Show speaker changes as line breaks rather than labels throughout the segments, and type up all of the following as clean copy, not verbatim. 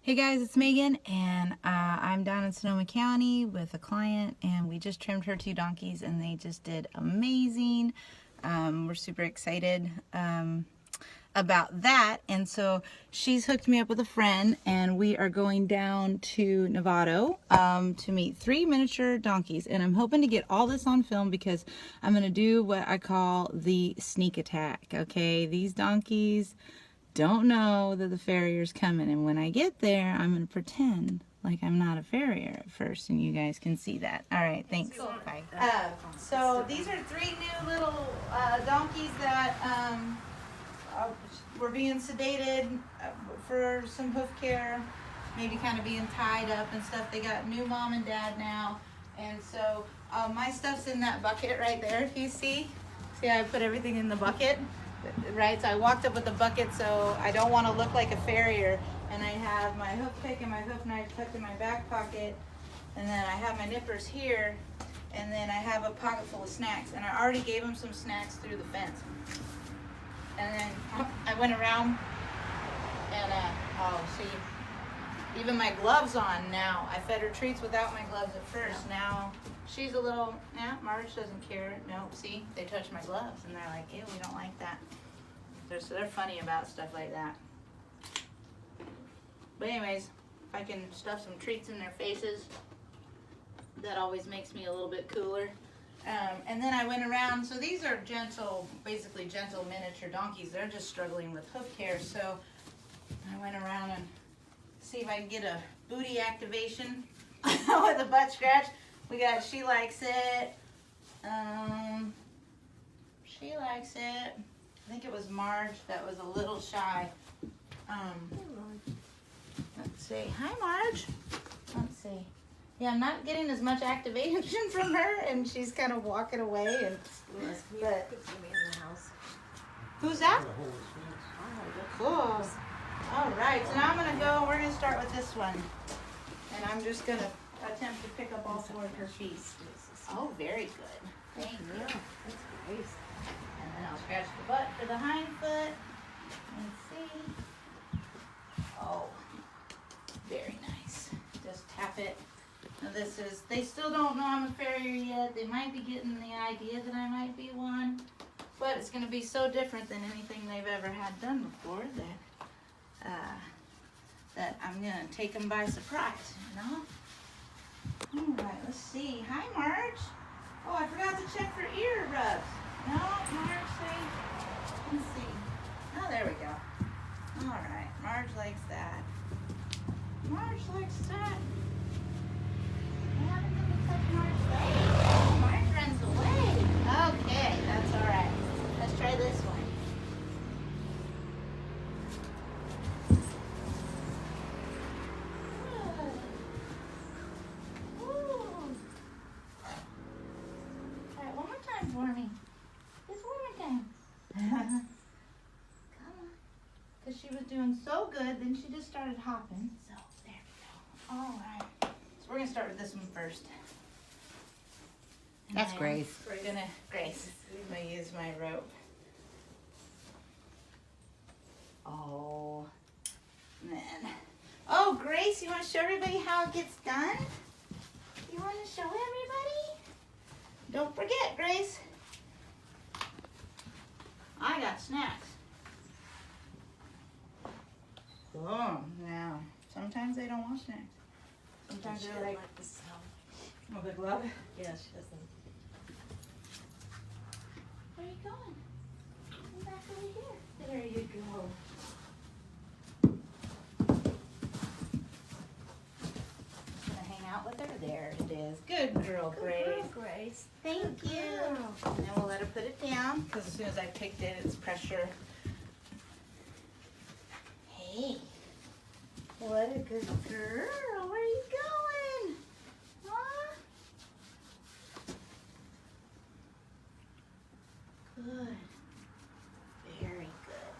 Hey guys, it's Megan, and I'm down in Sonoma County with a client, and we just trimmed her 2 donkeys, and they just did amazing. We're super excited about that, and so she's hooked me up with a friend, and we are going down to Novato to meet 3 miniature donkeys, and I'm hoping to get all this on film because I'm going to do what I call the sneak attack, okay? These donkeys don't know that the farrier's coming, and when I get there I'm gonna pretend like I'm not a farrier at first, and you guys can see that. All right, thanks. Bye. So these are 3 new little donkeys that were being sedated for some hoof care, maybe kind of being tied up and stuff. They got new mom and dad now, and so my stuff's in that bucket right there. If you see I put everything in the bucket. Right, so I walked up with the bucket, so I don't want to look like a farrier. And I have my hoof pick and my hoof knife tucked in my back pocket, and then I have my nippers here, and then I have a pocket full of snacks. And I already gave them some snacks through the fence. And then I went around, and oh, see, even my gloves on now. I fed her treats without my gloves at first. Yeah. Now she's a little, yeah, Marge doesn't care. Nope, see, they touch my gloves, and they're like, ew, we don't like that. They're funny about stuff like that. But anyways, if I can stuff some treats in their faces, that always makes me a little bit cooler. And then I went around, so these are gentle, basically gentle miniature donkeys. They're just struggling with hoof care, so I went around and see if I can get a booty activation with a butt scratch. We got She Likes It. She Likes It. I think it was Marge that was a little shy. Let's see. Hi, Marge. Let's see. Yeah, I'm not getting as much activation from her, and she's kind of walking away. And but who's that? Cool. All right. So now I'm gonna go. We're gonna start with this one, and I'm just gonna attempt to pick up all 4 of her feet. Oh, very good. Thank you. That's great. And then I'll scratch the butt for the hind foot. Let's see. Oh, very nice. Just tap it. Now this is, they still don't know I'm a farrier yet. They might be getting the idea that I might be one. But it's going to be so different than anything they've ever had done before that I'm going to take them by surprise, you know? All right, let's see. Hi, Marge. Oh, I forgot to check for ear rubs. No, Marge, see? Let's see. Oh, there we go. All right, Marge likes that. Marge likes that. What happened to the touch Marge's leg? Oh, Marge runs away. Okay, that's all right. Let's try this one. For me. Just one more time. Come on. Because she was doing so good, then she just started hopping. So, there we go. All right. So, we're going to start with this one first. And
that's Grace.
We're going to, Grace, I'm going to use my rope. Oh. Man. Oh, Grace, you want to show everybody how it gets done? You want to show everybody? Don't forget, Grace. I got snacks. Oh, now, sometimes they don't want snacks. Sometimes they're like, oh, the glove?
Yeah, she doesn't.
Where are you going? Come back over here. There you go. Gonna hang out with her? There it is. Good girl, Grace.
Good girl, Grace.
Thank you. And then we'll let her put it down, because as soon as I picked it, it's pressure. Hey, what a good girl. Where are you going? Huh? Good. Very good.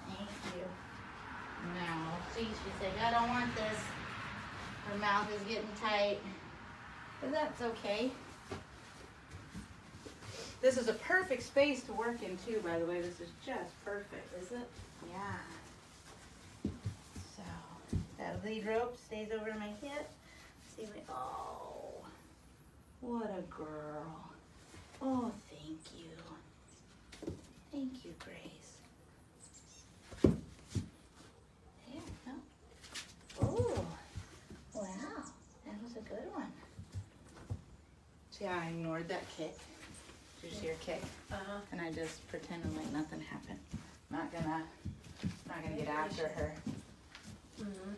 Thank you. Now, see, she said, I don't want this. Her mouth is getting tight. But that's okay. This is a perfect space to work in too, by the way. This is just perfect.
Is it?
Yeah. So, That lead rope stays over my hip. See me. Oh, what a girl. Oh, thank you. Thank you, Grace. There, no. Oh, wow. That was a good one. See how I ignored that kick? Did you hear kick?
Uh-huh.
And I just pretended like nothing happened. Not gonna get after her.
Mm-hmm.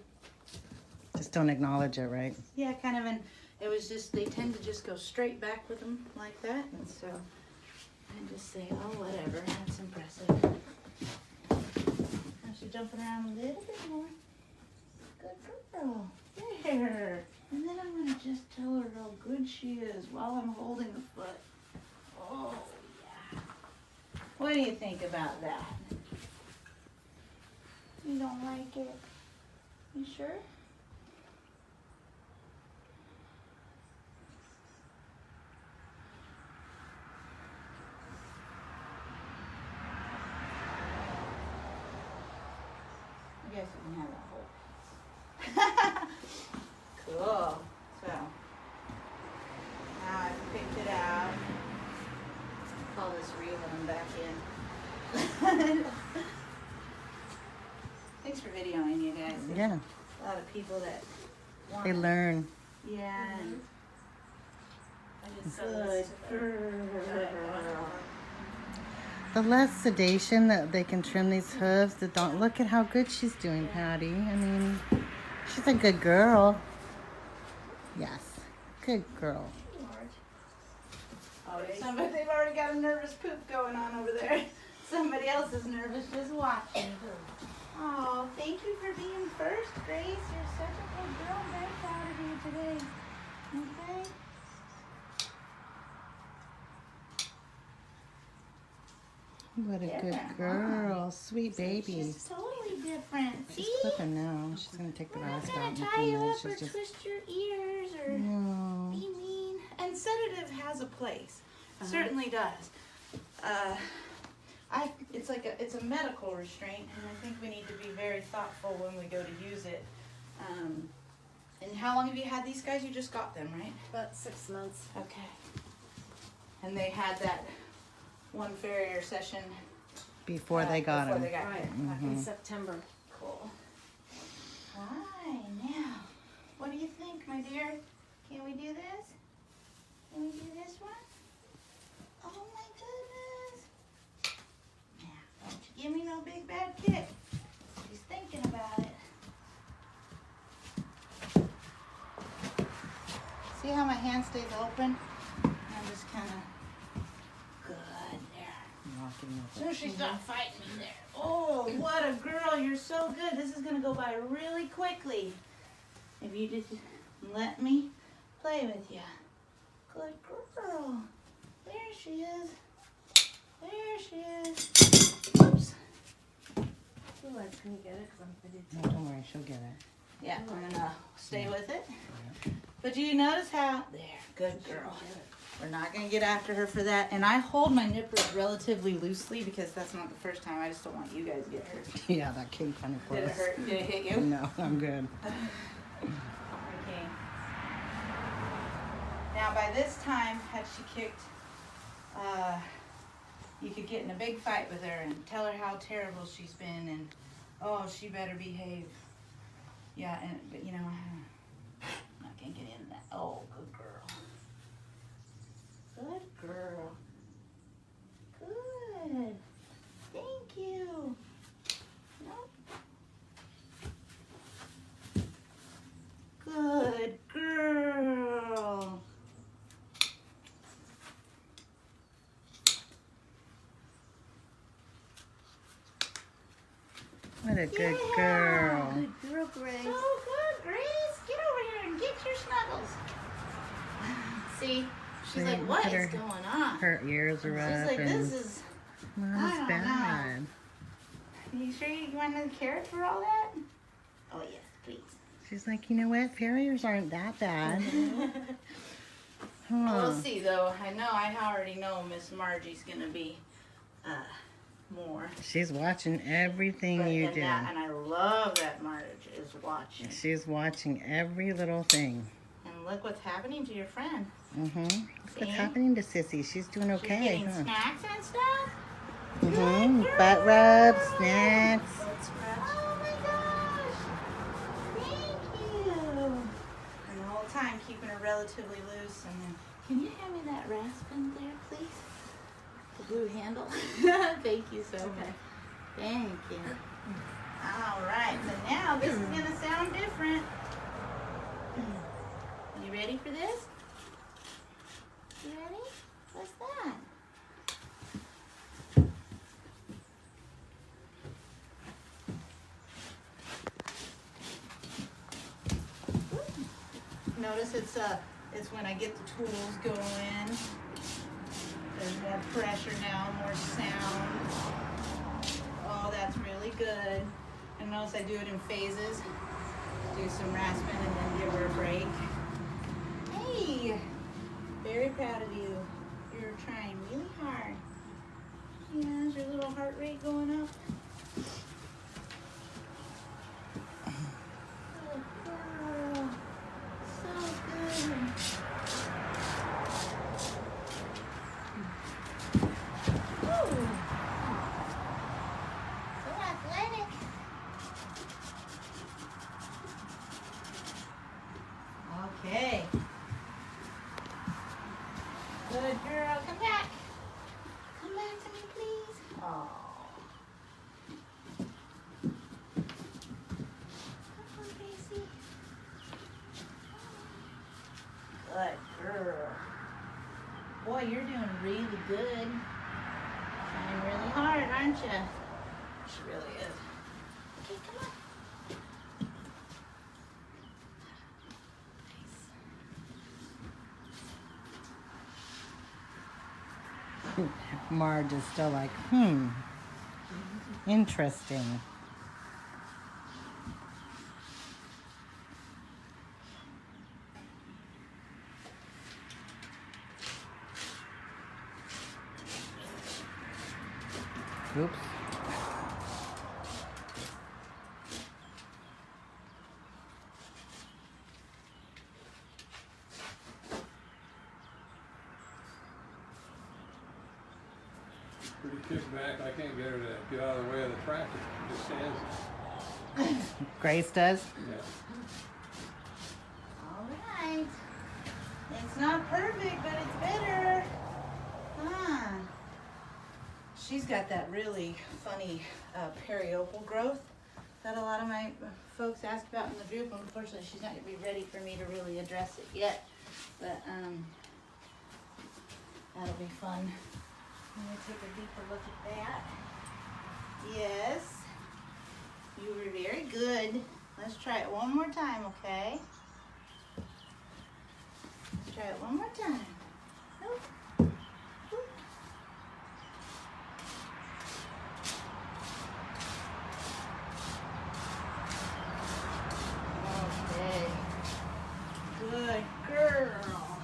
Just don't acknowledge it, right?
Yeah, kind of. And it was just, they tend to just go straight back with them like that. And so I just say, oh, whatever. That's impressive. Now she's jumping around a little bit more. Good girl. There. And then I'm going to just tell her how good she is while I'm holding the foot. Oh, yeah. What do you think about that? You don't like it? You sure? I guess we can have that whole piece. Cool. So, now I've picked it out. Call this reeling back in. Thanks for videoing, you guys. There's
Yeah.
a lot of people that want
They learn.
Yeah. and
I just sent
Good
this to them.
girl.
The less sedation that they can trim these hooves, the don't look at how good she's doing, Patty. I mean, she's a good girl. Yes, good girl.
Oh, they've already got a nervous poop going on over there. Somebody else is nervous just watching. Oh, thank you for being first, Grace. You're such a good girl. I'm very proud of you today. Okay?
What a good
Different,
girl. Sweet baby.
She's totally different.
She's
See?
clipping now. She's going to take the
We're not
rest
gonna
out in a
tie
few
you
minutes.
up or
She's just...
twist your ears or
No.
be mean. And sedative has a place. Certainly does. It's a medical restraint, and I think we need to be very thoughtful when we go to use it. And how long have you had these guys? You just got them, right?
About 6 months.
Okay. And they had that one farrier session
Before they got
before
him.
they got
Right.
here.
Back in September.
Cool. Hi, now. What do you think, my dear? Can we do this? Can we do this one? Oh my goodness. Now, don't you give me no big bad kick. She's thinking about it. See how my hand stays open? I'm just kind of good there.
Walking with
As soon as she stopped fighting me there. Oh, what a girl. You're so good. This is going to go by really quickly. If you just let me play with you. Good girl. There she is. There she is. Oops.
Ooh, can you get it? 'Cause I did
No, don't worry, she'll get it.
Yeah, I'm going to stay with it. But do you notice how? There. Good girl. We're not going to get after her for that. And I hold my nippers relatively loosely because that's not the first time. I just don't want you guys to get hurt.
Yeah, that came kind of close.
Did it hurt? Did it hit you?
No, I'm good.
Okay. Now by this time, had she kicked, you could get in a big fight with her and tell her how terrible she's been and, oh, she better behave. Yeah, but you know, I'm not gonna get into that. Oh, good girl. Good girl. Good. Thank you. Nope. Good girl.
What a good
Yeah.
girl.
Good girl, Grace.
So good, Grace. Get over here and get your snuggles. See, she's like, what is going on?
Her ears are
She's
up
like,
and
this is.
well,
I
that's
don't
bad.
You sure you want another carrot for all that? Oh yes, please.
She's like, you know what? Farriers aren't that bad.
We'll see though. I already know Miss Margie's gonna be more.
She's watching everything you do.
And I love that Marge is watching.
She's watching every little thing.
And look what's happening to your friend.
Mm-hmm. Look what's
See?
happening to Sissy. She's doing okay,
She's getting
huh?
snacks and stuff.
Mm-hmm.
Good
Butt
girl.
rubs, snacks.
Oh my gosh! Thank you. And the whole time keeping her relatively loose. And then, can you hand me that raspin there, please? The blue handle. Thank you so much. Thank you. All right. So now this is gonna sound different. You ready for this? You ready? What's that? Notice it's when I get the tools going. There's more pressure now, more sound. Oh, that's really good. And notice I do it in phases. Do some rasping and then give her a break. Hey, very proud of you. You're trying really hard. Yeah, is your little heart rate going up? Okay. Good girl. Come back. Come back to me, please. Oh. Come on, Gracie. Good girl. Boy, you're doing really good. Trying really hard, aren't you? She really is. Okay, come on.
Marge is still like, interesting. Oops.
Pretty kicked back. I can't get her to get out of the way of the tractor. She just stands.
Grace does?
Yeah.
All right. It's not perfect, but it's better. Huh. She's got that really funny periopal growth that a lot of my folks ask about in the group. Unfortunately, she's not going to be ready for me to really address it yet. But that'll be fun. Let me take a deeper look at that. Yes. You were very good. Let's try it one more time, okay? Let's try it one more time. Nope. Oop. Okay. Good girl.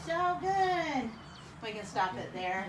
So good. We can stop it there.